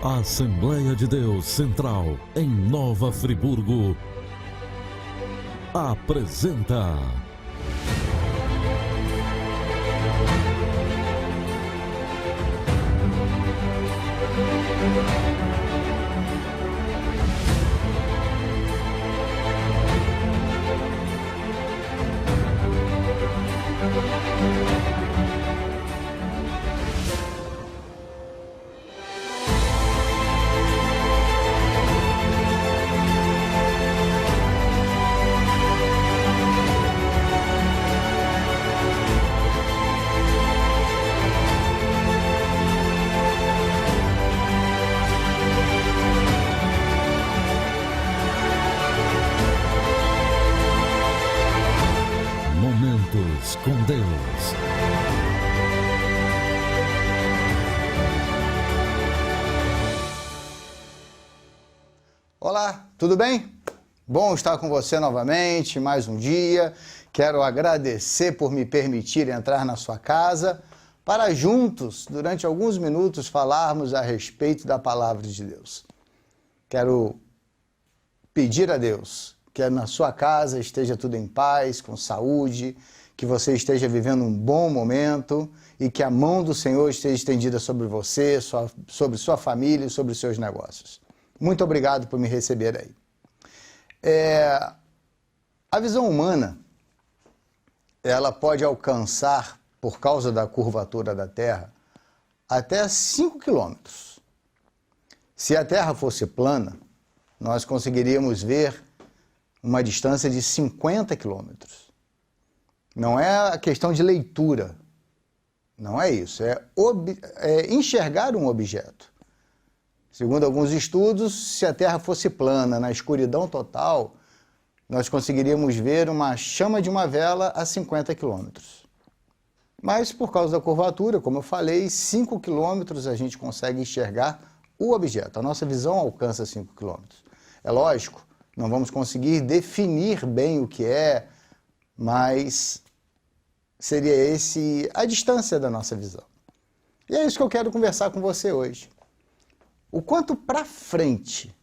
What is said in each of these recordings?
A Assembleia de Deus Central, em Nova Friburgo, apresenta Momentos com Deus. Olá, tudo bem? Bom estar com você novamente, mais um dia. Quero agradecer por me permitir entrar na sua casa para juntos, durante alguns minutos, falarmos a respeito da Palavra de Deus. Quero pedir a Deus que na sua casa esteja tudo em paz, com saúde, que você esteja vivendo um bom momento e que a mão do Senhor esteja estendida sobre você, sobre sua família e sobre os seus negócios. Muito obrigado por me receber aí. A visão humana, ela pode alcançar, por causa da curvatura da Terra, até 5 quilômetros. Se a Terra fosse plana, nós conseguiríamos ver uma distância de 50 quilômetros. Não é a questão de leitura, não é isso, é enxergar um objeto. Segundo alguns estudos, se a Terra fosse plana, na escuridão total, nós conseguiríamos ver uma chama de uma vela a 50 quilômetros. Mas, por causa da curvatura, como eu falei, 5 quilômetros a gente consegue enxergar o objeto. A nossa visão alcança 5 quilômetros. É lógico, não vamos conseguir definir bem o que é, mas seria a distância da nossa visão. E é isso que eu quero conversar com você hoje. O quanto para frente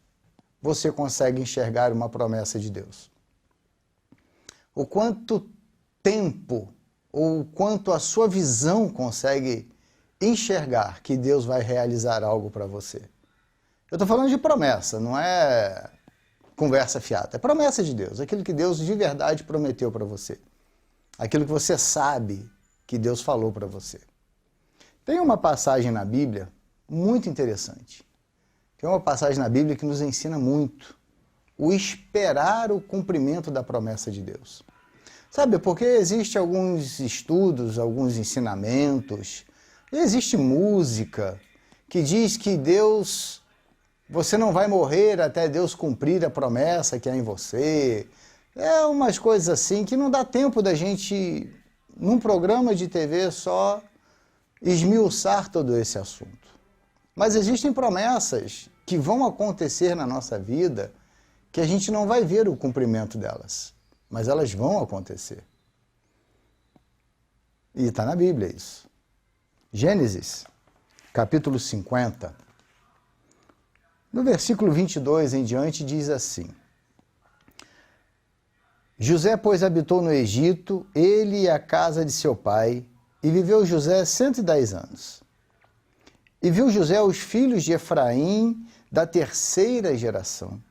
você consegue enxergar uma promessa de Deus? O quanto tempo ou quanto a sua visão consegue enxergar que Deus vai realizar algo para você? Eu estou falando de promessa, não é conversa fiada. É promessa de Deus, aquilo que Deus de verdade prometeu para você. Aquilo que você sabe que Deus falou para você. Tem uma passagem na Bíblia muito interessante. Tem uma passagem na Bíblia que nos ensina muito o esperar o cumprimento da promessa de Deus. Sabe, porque existem alguns estudos, alguns ensinamentos, existe música que diz que Deus, você não vai morrer até Deus cumprir a promessa que há em você. É umas coisas assim que não dá tempo da gente, num programa de TV só, esmiuçar todo esse assunto. Mas existem promessas que vão acontecer na nossa vida que a gente não vai ver o cumprimento delas, mas elas vão acontecer. E está na Bíblia isso. Gênesis, capítulo 50, no versículo 22 em diante, diz assim: José, pois, habitou no Egito, ele e a casa de seu pai, e viveu José 110 anos. E viu José os filhos de Efraim da terceira geração.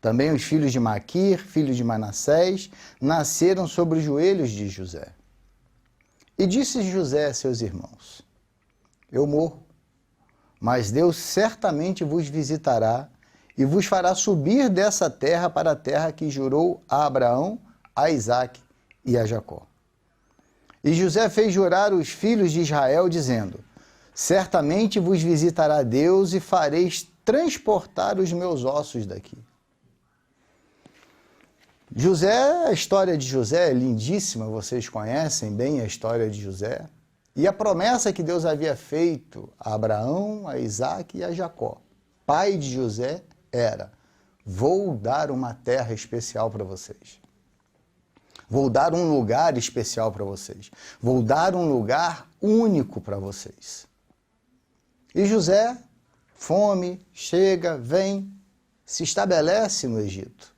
Também os filhos de Maquir, filhos de Manassés, nasceram sobre os joelhos de José. E disse José a seus irmãos: Eu morro, mas Deus certamente vos visitará e vos fará subir dessa terra para a terra que jurou a Abraão, a Isaque e a Jacó. E José fez jurar os filhos de Israel, dizendo: Certamente vos visitará Deus e fareis transportar os meus ossos daqui. A história de José é lindíssima, vocês conhecem bem a história de José. E a promessa que Deus havia feito a Abraão, a Isaque e a Jacó, pai de José, era: vou dar uma terra especial para vocês. Vou dar um lugar especial para vocês. Vou dar um lugar único para vocês. E José fome, chega, vem, se estabelece no Egito.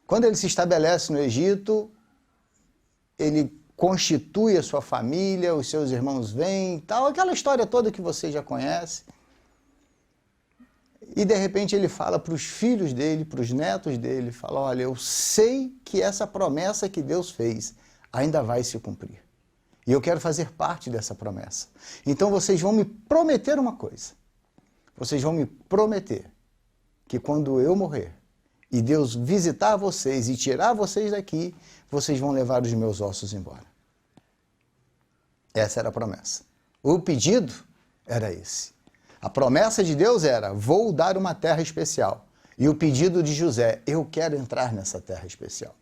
Quando ele se estabelece no Egito, ele constitui a sua família, os seus irmãos vêm, tal, aquela história toda que você já conhece. E de repente ele fala para os filhos dele, para os netos dele, fala, olha, eu sei que essa promessa que Deus fez ainda vai se cumprir. E eu quero fazer parte dessa promessa. Então vocês vão me prometer uma coisa. Vocês vão me prometer que quando eu morrer e Deus visitar vocês e tirar vocês daqui, vocês vão levar os meus ossos embora. Essa era a promessa. O pedido era esse. A promessa de Deus era, vou dar uma terra especial. E o pedido de José, eu quero entrar nessa terra especial.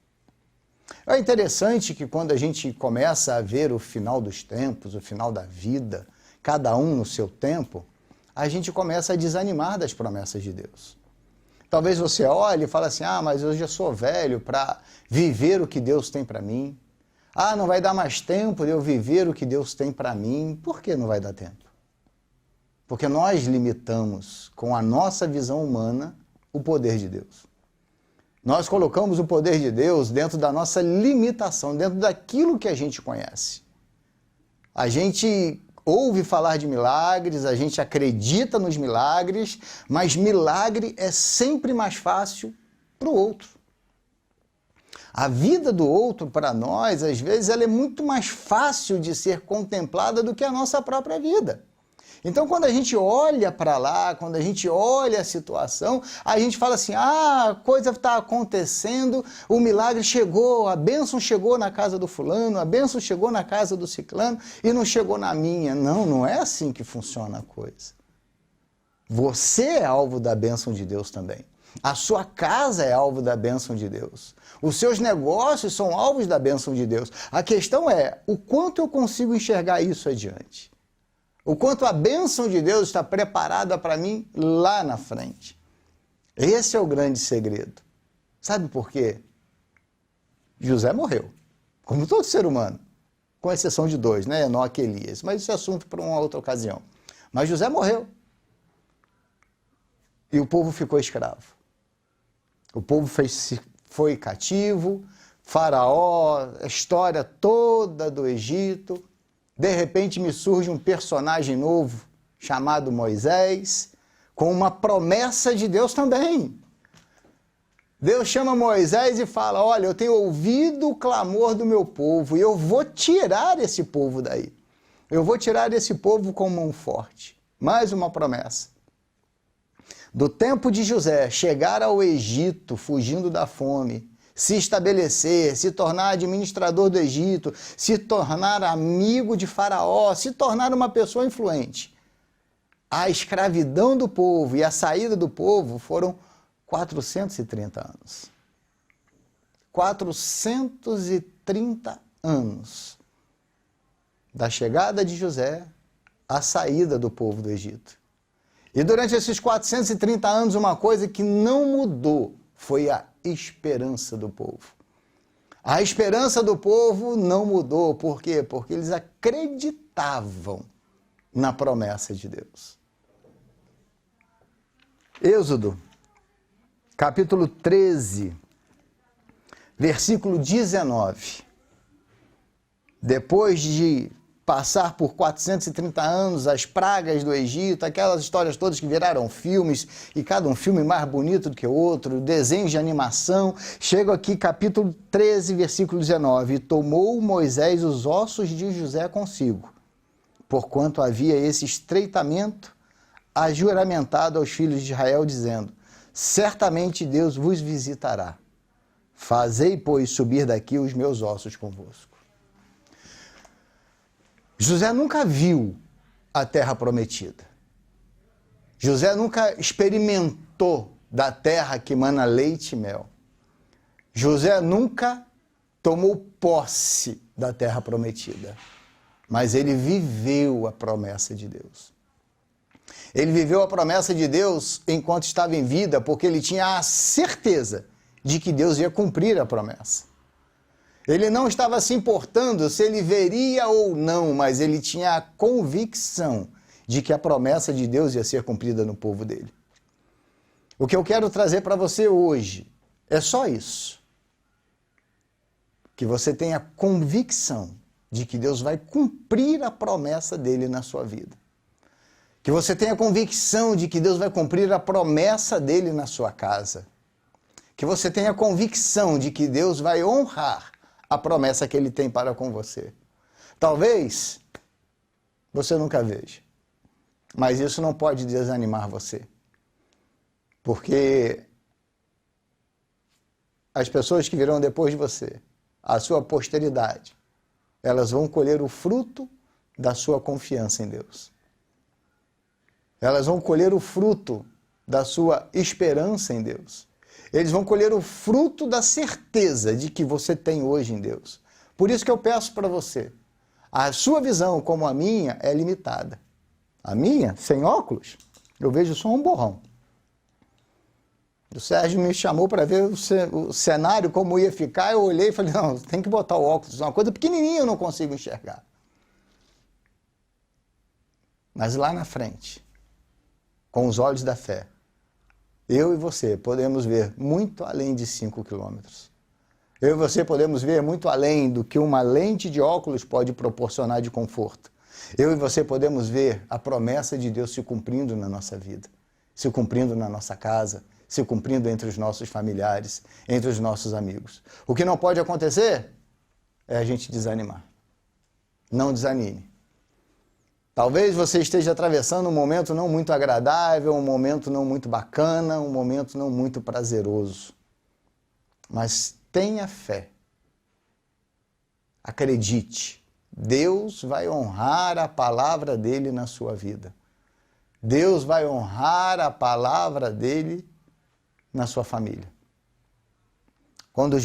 É interessante que quando a gente começa a ver o final dos tempos, o final da vida, cada um no seu tempo, a gente começa a desanimar das promessas de Deus. Talvez você olhe e fale assim, mas eu já sou velho para viver o que Deus tem para mim. Não vai dar mais tempo de eu viver o que Deus tem para mim. Por que não vai dar tempo? Porque nós limitamos com a nossa visão humana o poder de Deus. Nós colocamos o poder de Deus dentro da nossa limitação, dentro daquilo que a gente conhece. A gente ouve falar de milagres, a gente acredita nos milagres, mas milagre é sempre mais fácil para o outro. A vida do outro, para nós, às vezes, ela é muito mais fácil de ser contemplada do que a nossa própria vida. Então, quando a gente olha para lá, quando a gente olha a situação, a gente fala assim, a coisa está acontecendo, o milagre chegou, a bênção chegou na casa do fulano, a bênção chegou na casa do ciclano e não chegou na minha. Não, não é assim que funciona a coisa. Você é alvo da bênção de Deus também. A sua casa é alvo da bênção de Deus. Os seus negócios são alvos da bênção de Deus. A questão é, o quanto eu consigo enxergar isso adiante? O quanto a bênção de Deus está preparada para mim lá na frente. Esse é o grande segredo. Sabe por quê? José morreu, como todo ser humano, com exceção de dois, né? Enoque e Elias. Mas isso é assunto para uma outra ocasião. Mas José morreu. E o povo ficou escravo. O povo foi cativo, Faraó, a história toda do Egito. De repente me surge um personagem novo chamado Moisés, com uma promessa de Deus também. Deus chama Moisés e fala, olha, eu tenho ouvido o clamor do meu povo e eu vou tirar esse povo daí. Eu vou tirar esse povo com mão forte. Mais uma promessa. Do tempo de José, chegar ao Egito fugindo da fome, se estabelecer, se tornar administrador do Egito, se tornar amigo de Faraó, se tornar uma pessoa influente. A escravidão do povo e a saída do povo foram 430 anos. 430 anos. Da chegada de José à saída do povo do Egito. E durante esses 430 anos, uma coisa que não mudou foi a esperança do povo. A esperança do povo não mudou. Por quê? Porque eles acreditavam na promessa de Deus. Êxodo, capítulo 13, versículo 19. Depois de passar por 430 anos, as pragas do Egito, aquelas histórias todas que viraram filmes, e cada um filme mais bonito do que o outro, desenhos de animação. Chego aqui, capítulo 13, versículo 19. E tomou Moisés os ossos de José consigo, porquanto havia esse estreitamento ajuramentado aos filhos de Israel, dizendo, certamente Deus vos visitará. Fazei, pois, subir daqui os meus ossos convosco. José nunca viu a terra prometida. José nunca experimentou da terra que mana leite e mel. José nunca tomou posse da terra prometida, mas ele viveu a promessa de Deus. Ele viveu a promessa de Deus enquanto estava em vida, porque ele tinha a certeza de que Deus ia cumprir a promessa. Ele não estava se importando se ele veria ou não, mas ele tinha a convicção de que a promessa de Deus ia ser cumprida no povo dele. O que eu quero trazer para você hoje é só isso. Que você tenha convicção de que Deus vai cumprir a promessa dele na sua vida. Que você tenha convicção de que Deus vai cumprir a promessa dele na sua casa. Que você tenha convicção de que Deus vai honrar a promessa que ele tem para com você. Talvez você nunca veja, mas isso não pode desanimar você. Porque as pessoas que virão depois de você, a sua posteridade, elas vão colher o fruto da sua confiança em Deus. Elas vão colher o fruto da sua esperança em Deus. Eles vão colher o fruto da certeza de que você tem hoje em Deus. Por isso que eu peço para você, a sua visão, como a minha, é limitada. A minha, sem óculos, eu vejo só um borrão. O Sérgio me chamou para ver o cenário, como ia ficar, eu olhei e falei, não, tem que botar o óculos, uma coisa pequenininha eu não consigo enxergar. Mas lá na frente, com os olhos da fé, eu e você podemos ver muito além de 5 quilômetros. Eu e você podemos ver muito além do que uma lente de óculos pode proporcionar de conforto. Eu e você podemos ver a promessa de Deus se cumprindo na nossa vida, se cumprindo na nossa casa, se cumprindo entre os nossos familiares, entre os nossos amigos. O que não pode acontecer é a gente desanimar. Não desanime. Talvez você esteja atravessando um momento não muito agradável, um momento não muito bacana, um momento não muito prazeroso. Mas tenha fé. Acredite. Deus vai honrar a palavra dele na sua vida. Deus vai honrar a palavra dele na sua família. Quando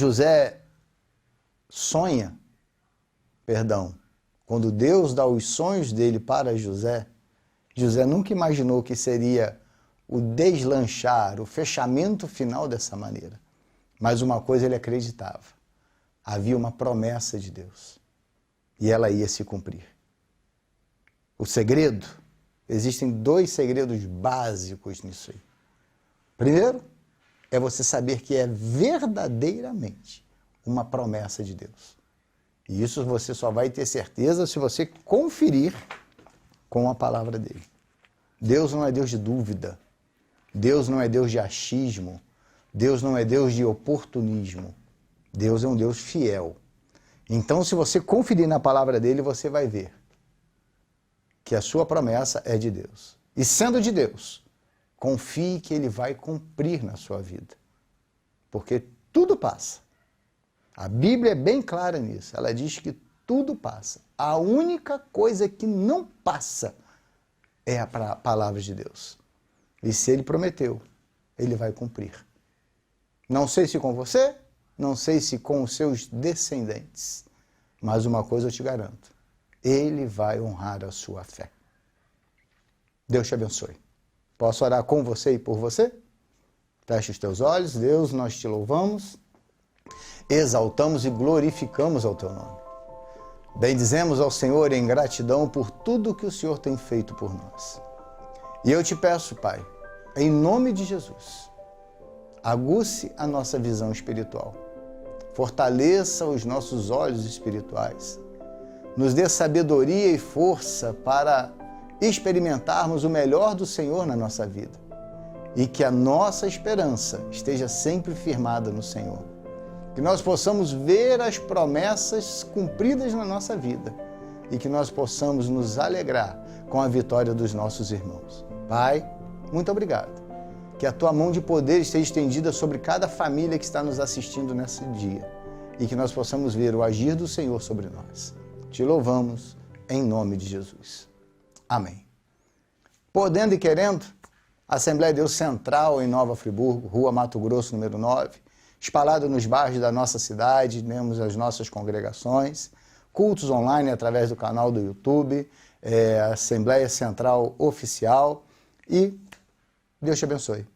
quando Deus dá os sonhos dele para José, José nunca imaginou que seria o deslanchar, o fechamento final dessa maneira. Mas uma coisa ele acreditava, havia uma promessa de Deus e ela ia se cumprir. O segredo, existem 2 segredos básicos nisso aí. Primeiro, é você saber que é verdadeiramente uma promessa de Deus. E isso você só vai ter certeza se você conferir com a palavra dele. Deus não é Deus de dúvida. Deus não é Deus de achismo. Deus não é Deus de oportunismo. Deus é um Deus fiel. Então, se você conferir na palavra dele, você vai ver que a sua promessa é de Deus. E sendo de Deus, confie que ele vai cumprir na sua vida. Porque tudo passa. A Bíblia é bem clara nisso. Ela diz que tudo passa. A única coisa que não passa é a palavra de Deus. E se ele prometeu, ele vai cumprir. Não sei se com você, não sei se com os seus descendentes, mas uma coisa eu te garanto, ele vai honrar a sua fé. Deus te abençoe. Posso orar com você e por você? Feche os teus olhos. Deus, nós te louvamos, exaltamos e glorificamos ao teu nome. Bendizemos ao Senhor em gratidão por tudo que o Senhor tem feito por nós. E eu te peço, Pai, em nome de Jesus, aguce a nossa visão espiritual, fortaleça os nossos olhos espirituais, nos dê sabedoria e força para experimentarmos o melhor do Senhor na nossa vida e que a nossa esperança esteja sempre firmada no Senhor. Que nós possamos ver as promessas cumpridas na nossa vida e que nós possamos nos alegrar com a vitória dos nossos irmãos. Pai, muito obrigado. Que a tua mão de poder esteja estendida sobre cada família que está nos assistindo nesse dia e que nós possamos ver o agir do Senhor sobre nós. Te louvamos em nome de Jesus. Amém. Podendo e querendo, Assembleia de Deus Central em Nova Friburgo, Rua Mato Grosso, número 9, espalhado nos bairros da nossa cidade, temos as nossas congregações, cultos online através do canal do YouTube, Assembleia Central Oficial e Deus te abençoe.